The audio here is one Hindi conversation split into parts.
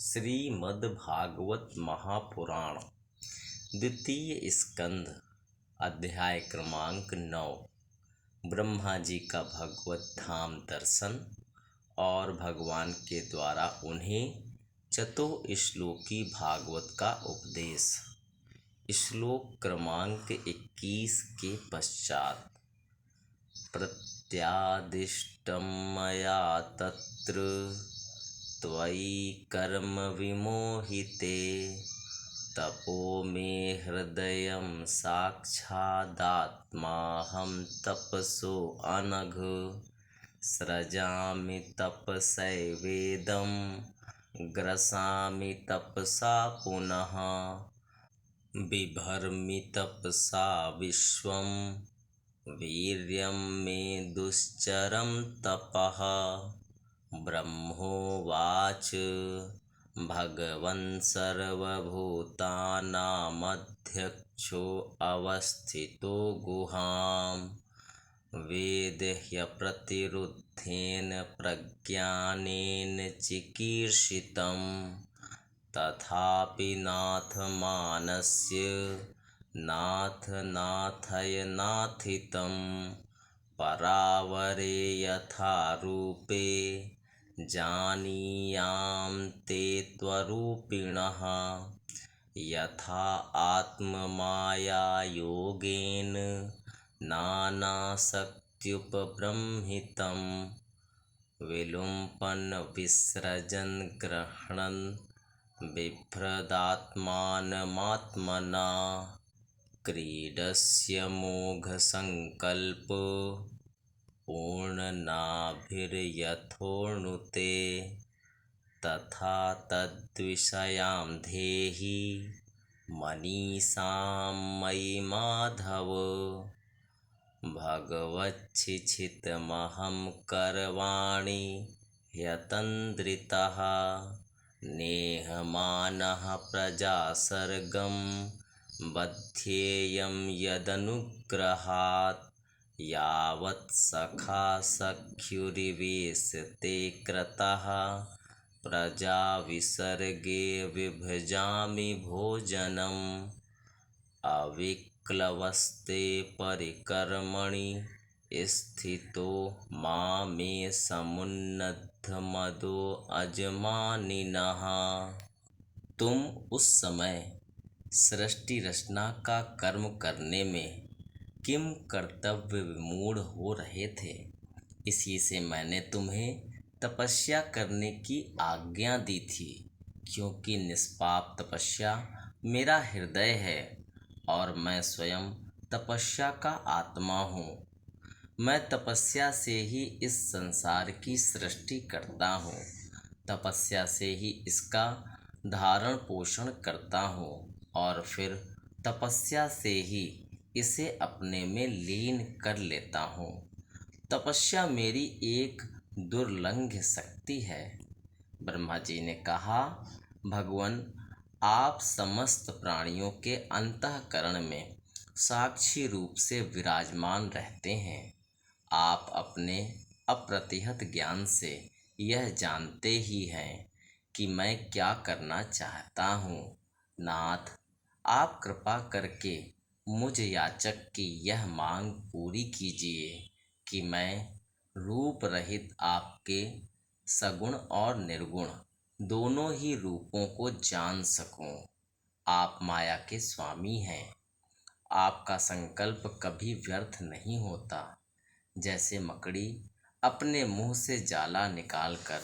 श्रीमद्भागवत महापुराण द्वितीय स्कंध अध्याय क्रमांक 9। ब्रह्मा जी का भगवत धाम दर्शन और भगवान के द्वारा उन्हें चतुश्लोकी भागवत का उपदेश। श्लोक क्रमांक 21 के पश्चात प्रत्यादिष्टं मया तत्र त्वयि कर्म विमोहिते तपो मे हृदयं साक्षादात्माहं तपसो अनघ सृजामि तपसैवेदं ग्रसामि तपसा पुनः बिभर्मि तपसा विश्वं वीर्यं मे दुश्चरं तपः। ब्रह्मोवाच भगवन् सर्वभूतानामध्यक्षो अवस्थितो गुहां वेदह्यप्रतिरुद्धेन प्रज्ञानेन चिकीर्षितं तथापि नाथ मानस्य नाथय नाथितं परावरे यथा रूपे जानीयां ते त्वरूपिणः यथा आत्ममाया योगेन नानाशक्त्युपब्रह्मितं विलुम्पन् विसृजन् गृह्णन् बिभ्रदात्मानमात्मना क्रीडस्य मोघसङ्कल्पो पूर्णनाभिर्यथोऽनुते तथा तद्विषयां देहि मनीषां मयि माधव। भगवच्छिचितमहं करवाणि ह्यतन्द्रितः नेहमानः प्रजासर्गं बध्येयं यदनुग्रहात् यावत् सखा सख्युरिवेशते कृतः प्रजा विसर्गे विभजामि भोजनम् अविक्लवस्ते परिकर्मणि स्थितो मामे समुन्नद्धमदो अजमानिनः। तुम उस समय सृष्टि रचना का कर्म करने में किम कर्तव्य विमूढ़ हो रहे थे, इसी से मैंने तुम्हें तपस्या करने की आज्ञा दी थी, क्योंकि निष्पाप तपस्या मेरा हृदय है और मैं स्वयं तपस्या का आत्मा हूँ। मैं तपस्या से ही इस संसार की सृष्टि करता हूँ, तपस्या से ही इसका धारण पोषण करता हूँ और फिर तपस्या से ही इसे अपने में लीन कर लेता हूँ। तपस्या मेरी एक दुर्लंघ्य शक्ति है। ब्रह्मा जी ने कहा, भगवान आप समस्त प्राणियों के अंतःकरण में साक्षी रूप से विराजमान रहते हैं। आप अपने अप्रतिहत ज्ञान से यह जानते ही हैं कि मैं क्या करना चाहता हूँ। नाथ, आप कृपा करके मुझ याचक की यह मांग पूरी कीजिए कि मैं रूप रहित आपके सगुण और निर्गुण दोनों ही रूपों को जान सकूं। आप माया के स्वामी हैं। आपका संकल्प कभी व्यर्थ नहीं होता। जैसे मकड़ी अपने मुंह से जाला निकालकर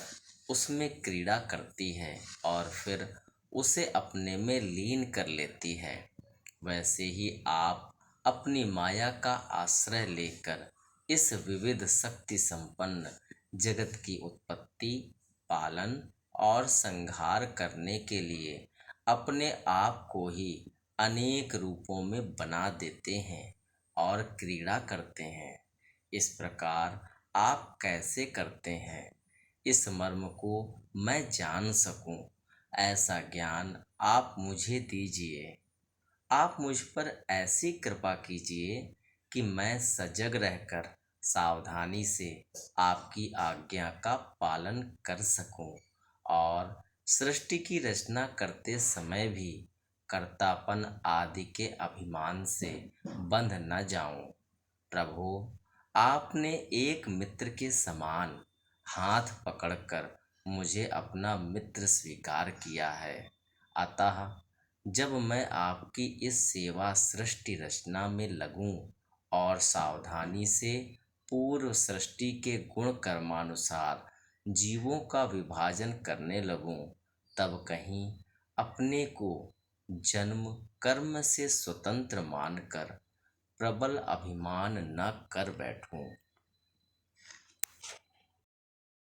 उसमें क्रीड़ा करती है और फिर उसे अपने में लीन कर लेती है, वैसे ही आप अपनी माया का आश्रय लेकर इस विविध शक्ति संपन्न जगत की उत्पत्ति, पालन और संहार करने के लिए अपने आप को ही अनेक रूपों में बना देते हैं और क्रीड़ा करते हैं। इस प्रकार आप कैसे करते हैं, इस मर्म को मैं जान सकूं, ऐसा ज्ञान आप मुझे दीजिए। आप मुझ पर ऐसी कृपा कीजिए कि मैं सजग रहकर सावधानी से आपकी आज्ञा का पालन कर सकूं और सृष्टि की रचना करते समय भी कर्तापन आदि के अभिमान से बंध न जाऊं। प्रभु, आपने एक मित्र के समान हाथ पकड़कर मुझे अपना मित्र स्वीकार किया है। अतः जब मैं आपकी इस सेवा सृष्टि रचना में लगूं और सावधानी से पूर्व सृष्टि के गुण कर्मानुसार जीवों का विभाजन करने लगूं, तब कहीं अपने को जन्म कर्म से स्वतंत्र मानकर प्रबल अभिमान न कर बैठूं।